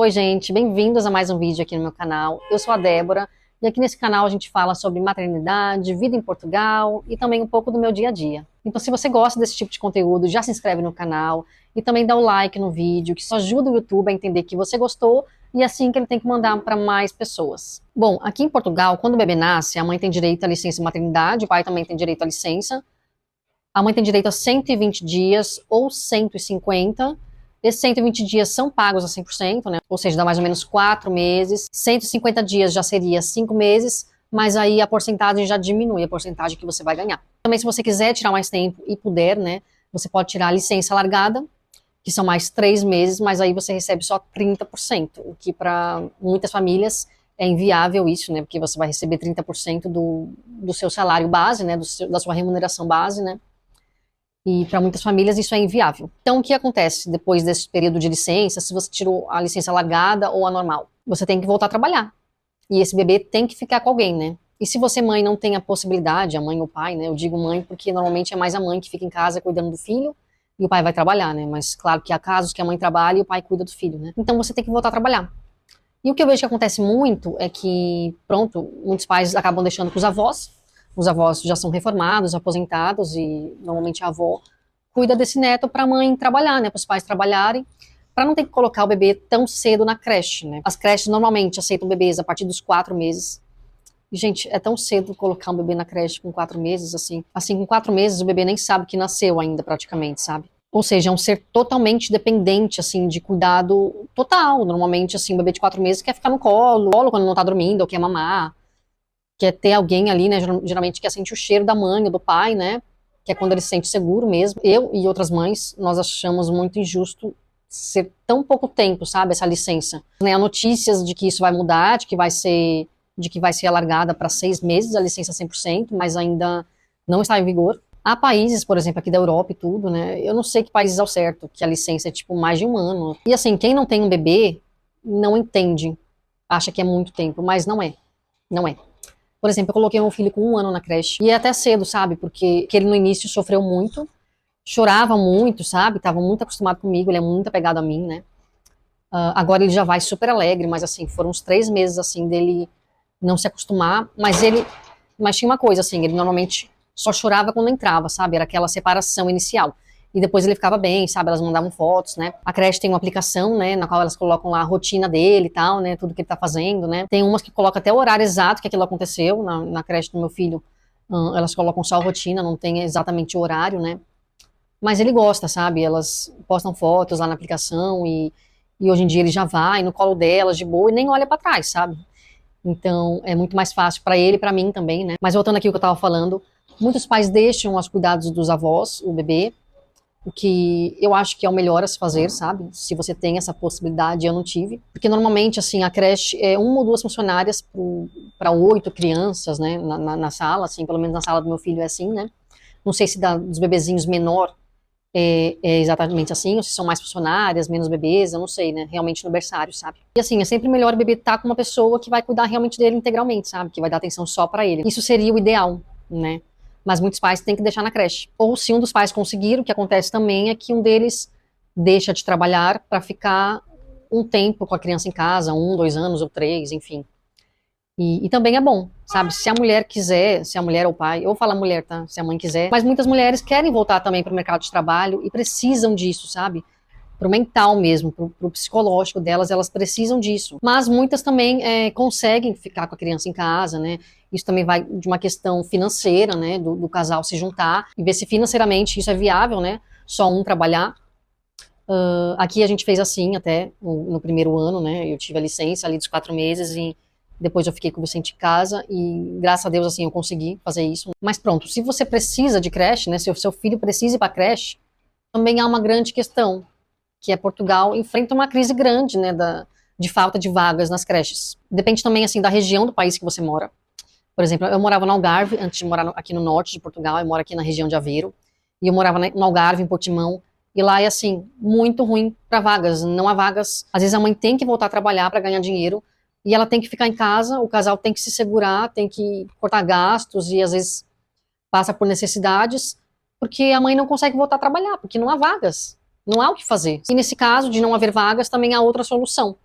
Oi, gente, bem-vindos a mais um vídeo aqui no meu canal. Eu sou a Débora e aqui nesse canal a gente fala sobre maternidade, vida em Portugal e também um pouco do meu dia a dia. Então, se você gosta desse tipo de conteúdo, já se inscreve no canal e também dá o like no vídeo, que isso ajuda o YouTube a entender que você gostou e assim que ele tem que mandar para mais pessoas. Bom, aqui em Portugal, quando o bebê nasce, a mãe tem direito à licença maternidade, o pai também tem direito à licença. A mãe tem direito a 120 dias ou 150. Esses 120 dias são pagos a 100%, né? Ou seja, dá mais ou menos 4 meses. 150 dias já seria 5 meses, mas aí a porcentagem já diminui, a porcentagem que você vai ganhar. Também, se você quiser tirar mais tempo e puder, né? Você pode tirar a licença largada, que são mais 3 meses, mas aí você recebe só 30%, o que para muitas famílias é inviável isso, né? Porque você vai receber 30% do seu salário base, né? Da sua remuneração base, né? E para muitas famílias isso é inviável. Então, o que acontece depois desse período de licença, se você tirou a licença largada ou a normal? Você tem que voltar a trabalhar. E esse bebê tem que ficar com alguém, né? E se você, mãe, não tem a possibilidade, a mãe ou o pai, né? Eu digo mãe porque normalmente é mais a mãe que fica em casa cuidando do filho e o pai vai trabalhar, né? Mas claro que há casos que a mãe trabalha e o pai cuida do filho, né? Então você tem que voltar a trabalhar. E o que eu vejo que acontece muito é que, pronto, muitos pais acabam deixando com os avós. Os avós já são reformados, aposentados, e normalmente a avó cuida desse neto para a mãe trabalhar, né? Para os pais trabalharem, para não ter que colocar o bebê tão cedo na creche, né? As creches normalmente aceitam bebês a partir dos 4 meses. E, gente, é tão cedo colocar um bebê na creche com 4 meses, assim. Assim, com 4 meses o bebê nem sabe que nasceu ainda, praticamente, sabe? Ou seja, é um ser totalmente dependente, assim, de cuidado total. Normalmente, assim, o bebê de 4 meses quer ficar no colo quando não tá dormindo, ou quer mamar, quer ter alguém ali, né? Geralmente quer sentir o cheiro da mãe ou do pai, né? Que é quando ele se sente seguro mesmo. Eu e outras mães, nós achamos muito injusto ser tão pouco tempo, sabe? Essa licença. Né? Há notícias de que isso vai mudar, de que vai ser alargada para 6 meses a licença 100%, mas ainda não está em vigor. Há países, por exemplo, aqui da Europa e tudo, né? Eu não sei que países ao certo, que a licença é tipo mais de um ano. E assim, quem não tem um bebê não entende, acha que é muito tempo, mas não é. Não é. Por exemplo, eu coloquei meu filho com 1 ano na creche. E é até cedo, sabe? Porque ele no início sofreu muito, chorava muito, sabe? Tava muito acostumado comigo, ele é muito apegado a mim, né? Agora ele já vai super alegre, mas assim, foram uns 3 meses, assim, dele não se acostumar. Mas tinha uma coisa, assim, ele normalmente só chorava quando entrava, sabe? Era aquela separação inicial. E depois ele ficava bem, sabe? Elas mandavam fotos, né? A creche tem uma aplicação, né? Na qual elas colocam lá a rotina dele e tal, né? Tudo que ele tá fazendo, né? Tem umas que colocam até o horário exato que aquilo aconteceu. Na creche do meu filho, elas colocam só a rotina, não tem exatamente o horário, né? Mas ele gosta, sabe? Elas postam fotos lá na aplicação e hoje em dia ele já vai no colo delas de boa e nem olha pra trás, sabe? Então é muito mais fácil pra ele e pra mim também, né? Mas voltando aqui ao que eu tava falando, muitos pais deixam aos cuidados dos avós o bebê, o que eu acho que é o melhor a se fazer, sabe? Se você tem essa possibilidade, eu não tive. Porque normalmente, assim, a creche é 1 ou 2 funcionárias para 8 crianças, né? Na sala, assim, pelo menos na sala do meu filho é assim, né? Não sei se dos bebezinhos menor é exatamente assim, ou se são mais funcionárias, menos bebês, eu não sei, né? Realmente no berçário, sabe? E assim, é sempre melhor o bebê estar com uma pessoa que vai cuidar realmente dele integralmente, sabe? Que vai dar atenção só para ele. Isso seria o ideal, né? Mas muitos pais têm que deixar na creche. Ou se um dos pais conseguir, o que acontece também é que um deles deixa de trabalhar para ficar um tempo com a criança em casa, 1, 2 anos ou 3, enfim. E também é bom, sabe? Se a mulher quiser, se a mulher ou o pai, ou fala mulher, tá? Se a mãe quiser. Mas muitas mulheres querem voltar também para o mercado de trabalho e precisam disso, sabe? Pro mental mesmo, pro psicológico delas, elas precisam disso. Mas muitas também conseguem ficar com a criança em casa, né? Isso também vai de uma questão financeira, né? Do casal se juntar e ver se financeiramente isso é viável, né? Só um trabalhar. Aqui a gente fez assim até no primeiro ano, né? Eu tive a licença ali dos 4 meses e depois eu fiquei com o Vicente em casa e graças a Deus assim eu consegui fazer isso. Mas pronto, se você precisa de creche, né? Se o seu filho precisa ir para creche, também há uma grande questão, que é Portugal enfrenta uma crise grande, né, de falta de vagas nas creches. Depende também, assim, da região do país que você mora. Por exemplo, eu morava no Algarve, antes de morar aqui no norte de Portugal, eu moro aqui na região de Aveiro, e eu morava no Algarve, em Portimão, e lá é, assim, muito ruim para vagas, não há vagas. Às vezes a mãe tem que voltar a trabalhar para ganhar dinheiro, e ela tem que ficar em casa, o casal tem que se segurar, tem que cortar gastos, e às vezes passa por necessidades, porque a mãe não consegue voltar a trabalhar, porque não há vagas. Não há o que fazer. E nesse caso de não haver vagas, também há outra solução,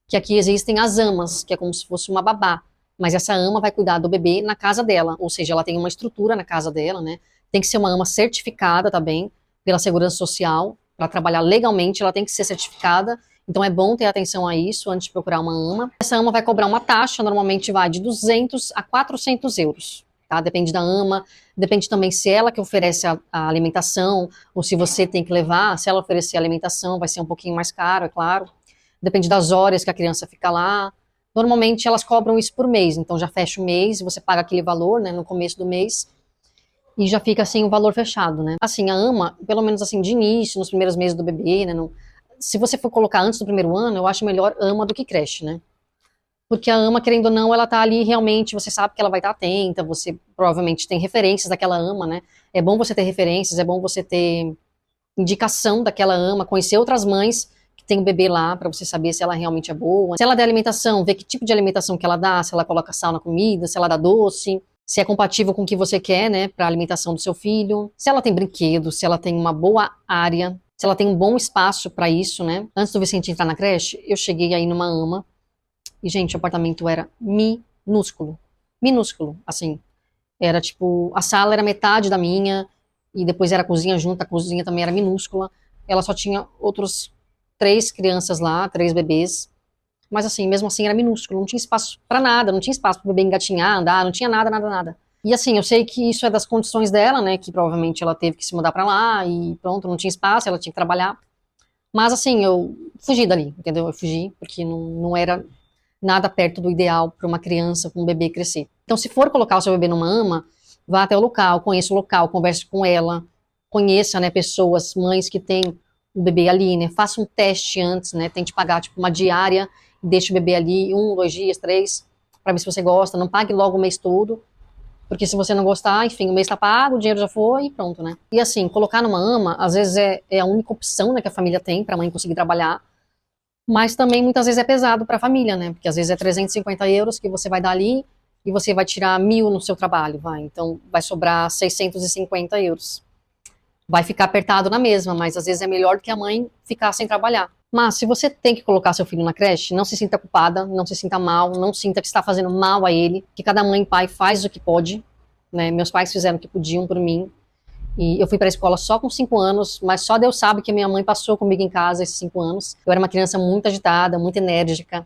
que aqui existem as amas, que é como se fosse uma babá. Mas essa ama vai cuidar do bebê na casa dela, ou seja, ela tem uma estrutura na casa dela, né? Tem que ser uma ama certificada também pela Segurança Social, para trabalhar legalmente, ela tem que ser certificada. Então é bom ter atenção a isso antes de procurar uma ama. Essa ama vai cobrar uma taxa, normalmente vai de 200 a 400 euros, tá? Depende da ama, depende também se ela que oferece a alimentação, ou se você tem que levar, se ela oferecer a alimentação, vai ser um pouquinho mais caro, é claro. Depende das horas que a criança fica lá. Normalmente elas cobram isso por mês, então já fecha o mês, você paga aquele valor, né, no começo do mês, e já fica assim o valor fechado, né? Assim, a ama, pelo menos assim, de início, nos primeiros meses do bebê, né, se você for colocar antes do primeiro ano, eu acho melhor ama do que creche, né? Porque a ama, querendo ou não, ela tá ali realmente, você sabe que ela vai estar atenta, você provavelmente tem referências daquela ama, né? É bom você ter referências, é bom você ter indicação daquela ama, conhecer outras mães que tem o bebê lá, para você saber se ela realmente é boa. Se ela der alimentação, ver que tipo de alimentação que ela dá, se ela coloca sal na comida, se ela dá doce, se é compatível com o que você quer, né, para a alimentação do seu filho. Se ela tem brinquedo, se ela tem uma boa área, se ela tem um bom espaço para isso, né? Antes do Vicente entrar na creche, eu cheguei aí numa ama e, gente, o apartamento era minúsculo. Minúsculo, assim. Era tipo, a sala era metade da minha, e depois era a cozinha junto, a cozinha também era minúscula. Ela só tinha outros 3 crianças lá, 3 bebês. Mas assim, mesmo assim era minúsculo, não tinha espaço pra nada, não tinha espaço pro bebê engatinhar, andar, não tinha nada, nada, nada. E assim, eu sei que isso é das condições dela, né, que provavelmente ela teve que se mudar pra lá e pronto, não tinha espaço, ela tinha que trabalhar. Mas assim, eu fugi dali, entendeu? Eu fugi porque não era nada perto do ideal para uma criança, para um bebê crescer. Então, se for colocar o seu bebê numa ama, vá até o local, conheça o local, converse com ela, conheça, né, pessoas, mães que têm o bebê ali, né, faça um teste antes, né, tente pagar, tipo, uma diária, deixe o bebê ali 1, 2 dias, 3, para ver se você gosta, não pague logo o mês todo, porque se você não gostar, enfim, o mês tá pago, o dinheiro já foi e pronto, né. E assim, colocar numa ama, às vezes é a única opção, né, que a família tem para a mãe conseguir trabalhar, mas também muitas vezes é pesado para a família, né? Porque às vezes é 350 euros que você vai dar ali e você vai tirar 1.000 no seu trabalho, vai. Então vai sobrar 650 euros. Vai ficar apertado na mesma, mas às vezes é melhor do que a mãe ficar sem trabalhar. Mas se você tem que colocar seu filho na creche, não se sinta culpada, não se sinta mal, não sinta que está fazendo mal a ele, que cada mãe e pai faz o que pode, né? Meus pais fizeram o que podiam por mim, e eu fui para a escola só com 5 anos, mas só Deus sabe que minha mãe passou comigo em casa esses 5 anos. Eu era uma criança muito agitada, muito enérgica.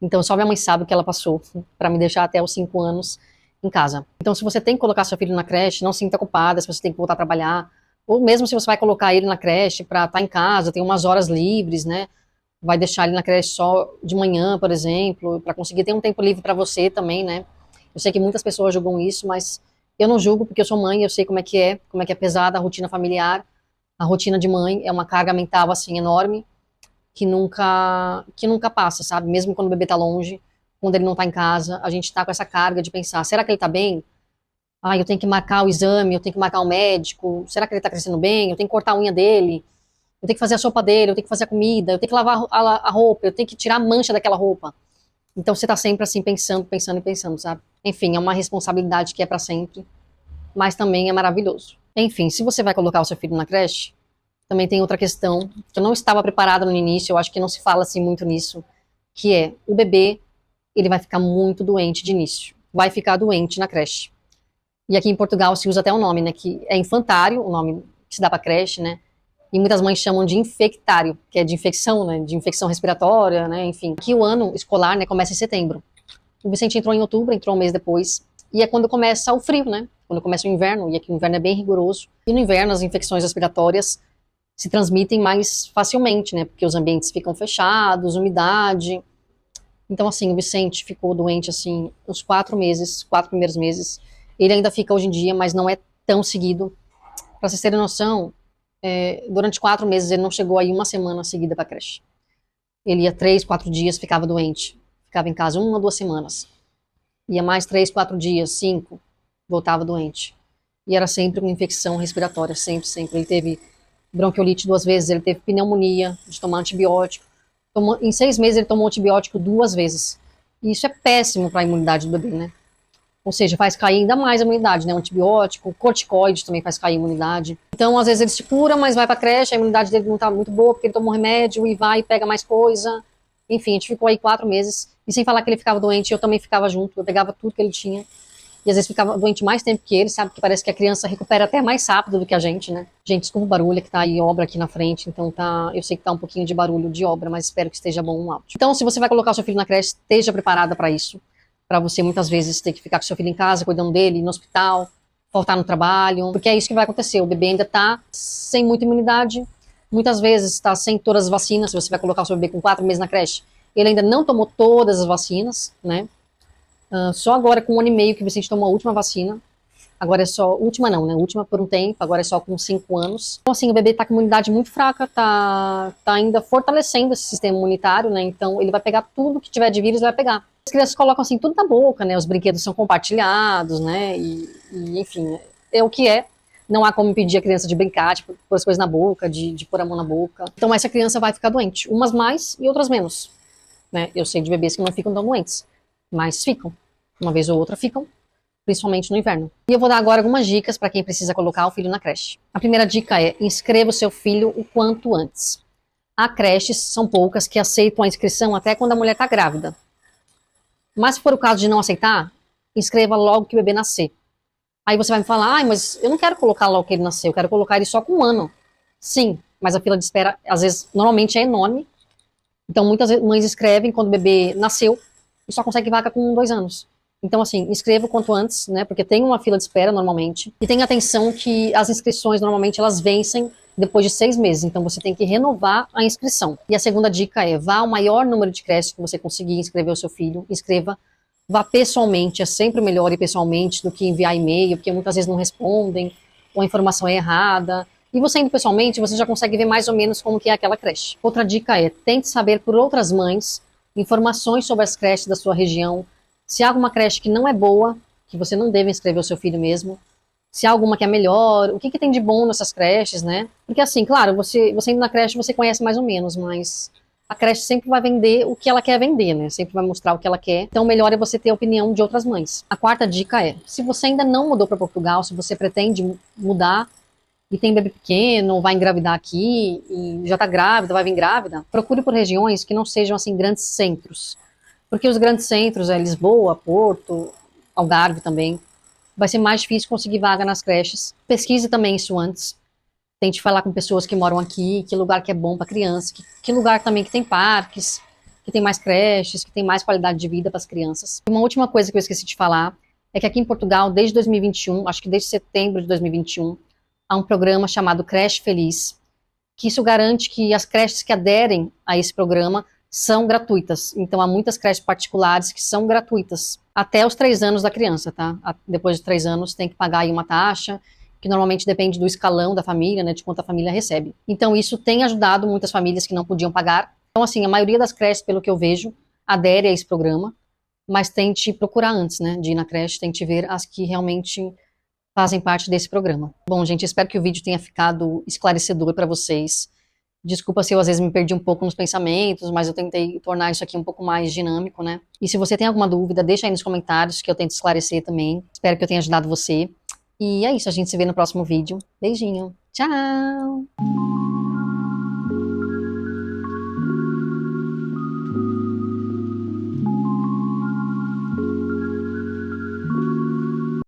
Então só minha mãe sabe o que ela passou para me deixar até os 5 anos em casa. Então se você tem que colocar seu filho na creche, não se sinta culpada se você tem que voltar a trabalhar. Ou mesmo se você vai colocar ele na creche para estar em casa, tem umas horas livres, né? Vai deixar ele na creche só de manhã, por exemplo, para conseguir ter um tempo livre para você também, né? Eu sei que muitas pessoas julgam isso, mas eu não julgo porque eu sou mãe, eu sei como é que é pesada a rotina familiar, a rotina de mãe é uma carga mental assim enorme que nunca passa, sabe? Mesmo quando o bebê tá longe, quando ele não tá em casa, a gente tá com essa carga de pensar, será que ele tá bem? Ah, eu tenho que marcar o exame, eu tenho que marcar o médico, será que ele tá crescendo bem? Eu tenho que cortar a unha dele, eu tenho que fazer a sopa dele, eu tenho que fazer a comida, eu tenho que lavar a roupa, eu tenho que tirar a mancha daquela roupa. Então você tá sempre assim pensando, pensando e pensando, sabe? Enfim, é uma responsabilidade que é para sempre, mas também é maravilhoso. Enfim, se você vai colocar o seu filho na creche, também tem outra questão que eu não estava preparada no início, eu acho que não se fala assim muito nisso, que é o bebê, ele vai ficar muito doente de início, vai ficar doente na creche. E aqui em Portugal se usa até o nome, né, que é infantário, o nome que se dá para creche, né? E muitas mães chamam de infectário, que é de infecção, né, de infecção respiratória, né, enfim. Aqui o ano escolar, né, começa em setembro. O Vicente entrou em outubro, entrou um mês depois, e é quando começa o frio, né? Quando começa o inverno, e aqui o inverno é bem rigoroso. E no inverno as infecções respiratórias se transmitem mais facilmente, né? Porque os ambientes ficam fechados, umidade. Então, assim, o Vicente ficou doente, assim, os 4 meses, 4 primeiros meses. Ele ainda fica hoje em dia, mas não é tão seguido. Pra vocês terem noção, durante 4 meses ele não chegou aí uma semana seguida pra creche. Ele ia 3, 4 dias, ficava doente. Ficava em casa 1 ou 2 semanas. Ia mais 3, 4 dias, 5, voltava doente. E era sempre com infecção respiratória, sempre, sempre. Ele teve bronquiolite 2 vezes, ele teve pneumonia, de tomar antibiótico. Em 6 meses ele tomou antibiótico 2 vezes. E isso é péssimo para a imunidade do bebê, né? Ou seja, faz cair ainda mais a imunidade, né? O antibiótico, o corticoide também faz cair a imunidade. Então, às vezes ele se cura, mas vai pra creche, a imunidade dele não tá muito boa, porque ele tomou remédio e vai e pega mais coisa. Enfim, a gente ficou aí 4 meses. E sem falar que ele ficava doente, eu também ficava junto. Eu pegava tudo que ele tinha. E às vezes ficava doente mais tempo que ele, sabe? Porque parece que a criança recupera até mais rápido do que a gente, né? Gente, desculpa o barulho, que tá aí obra aqui na frente. Então tá. Eu sei que tá um pouquinho de barulho de obra, mas espero que esteja bom o áudio. Então, se você vai colocar o seu filho na creche, esteja preparada para isso. Para você muitas vezes ter que ficar com seu filho em casa, cuidando dele, no hospital, faltar no trabalho. Porque é isso que vai acontecer. O bebê ainda tá sem muita imunidade. Muitas vezes está sem todas as vacinas. Se você vai colocar o seu bebê com 4 meses na creche, ele ainda não tomou todas as vacinas, né? Só agora com 1 ano e meio que o Vicente tomou a última vacina. Agora é só, última não, né? Última por um tempo, agora é só com 5 anos. Então, assim, o bebê tá com imunidade muito fraca, tá ainda fortalecendo esse sistema imunitário, né? Então, ele vai pegar tudo que tiver de vírus, vai pegar. As crianças colocam, assim, tudo na boca, né? Os brinquedos são compartilhados, né? Enfim, é o que é. Não há como impedir a criança de brincar, de pôr as coisas na boca, de pôr a mão na boca. Então, essa criança vai ficar doente. Umas mais e outras menos, né? Eu sei de bebês que não ficam tão doentes, mas ficam. Uma vez ou outra ficam, principalmente no inverno. E eu vou dar agora algumas dicas para quem precisa colocar o filho na creche. A primeira dica é: inscreva o seu filho o quanto antes. Há creches, são poucas, que aceitam a inscrição até quando a mulher está grávida. Mas se for o caso de não aceitar, inscreva logo que o bebê nascer. Aí você vai me falar, mas eu não quero colocar logo que ele nasceu, eu quero colocar ele só com 1 ano. Sim, mas a fila de espera, às vezes, normalmente é enorme. Então muitas mães escrevem quando o bebê nasceu e só consegue vaga com 2 anos. Então, assim, inscreva o quanto antes, né? Porque tem uma fila de espera normalmente. E tenha atenção que as inscrições normalmente elas vencem depois de 6 meses. Então, você tem que renovar a inscrição. E a segunda dica é: vá ao maior número de creches que você conseguir inscrever o seu filho. Inscreva. Vá pessoalmente. É sempre melhor ir pessoalmente do que enviar e-mail, porque muitas vezes não respondem, ou a informação é errada. E você indo pessoalmente, você já consegue ver mais ou menos como que é aquela creche. Outra dica é: tente saber por outras mães informações sobre as creches da sua região. Se há alguma creche que não é boa, que você não deve inscrever o seu filho mesmo. Se há alguma que é melhor, o que tem de bom nessas creches, né? Porque assim, claro, você indo na creche, você conhece mais ou menos, mas a creche sempre vai vender o que ela quer vender, né? Sempre vai mostrar o que ela quer. Então, melhor é você ter a opinião de outras mães. A quarta dica é: se você ainda não mudou para Portugal, se você pretende mudar e tem bebê pequeno, ou vai engravidar aqui, e já tá grávida, vai vir grávida, procure por regiões que não sejam, assim, grandes centros. Porque os grandes centros, Lisboa, Porto, Algarve também, vai ser mais difícil conseguir vaga nas creches. Pesquise também isso antes. Tente falar com pessoas que moram aqui, que lugar que é bom para criança, que lugar também que tem parques, que tem mais creches, que tem mais qualidade de vida para as crianças. Uma última coisa que eu esqueci de falar é que aqui em Portugal, desde 2021, acho que desde setembro de 2021, há um programa chamado Creche Feliz, que isso garante que as creches que aderem a esse programa são gratuitas. Então, há muitas creches particulares que são gratuitas até os 3 anos da criança, tá? Depois de 3 anos, tem que pagar aí uma taxa, que normalmente depende do escalão da família, né, de quanto a família recebe. Então, isso tem ajudado muitas famílias que não podiam pagar. Então, assim, a maioria das creches, pelo que eu vejo, adere a esse programa, mas tente procurar antes, né, de ir na creche, tente ver as que realmente fazem parte desse programa. Bom, gente, espero que o vídeo tenha ficado esclarecedor para vocês. Desculpa se eu às vezes me perdi um pouco nos pensamentos, mas eu tentei tornar isso aqui um pouco mais dinâmico, né? E se você tem alguma dúvida, deixa aí nos comentários que eu tento esclarecer também. Espero que eu tenha ajudado você. E é isso, a gente se vê no próximo vídeo. Beijinho. Tchau!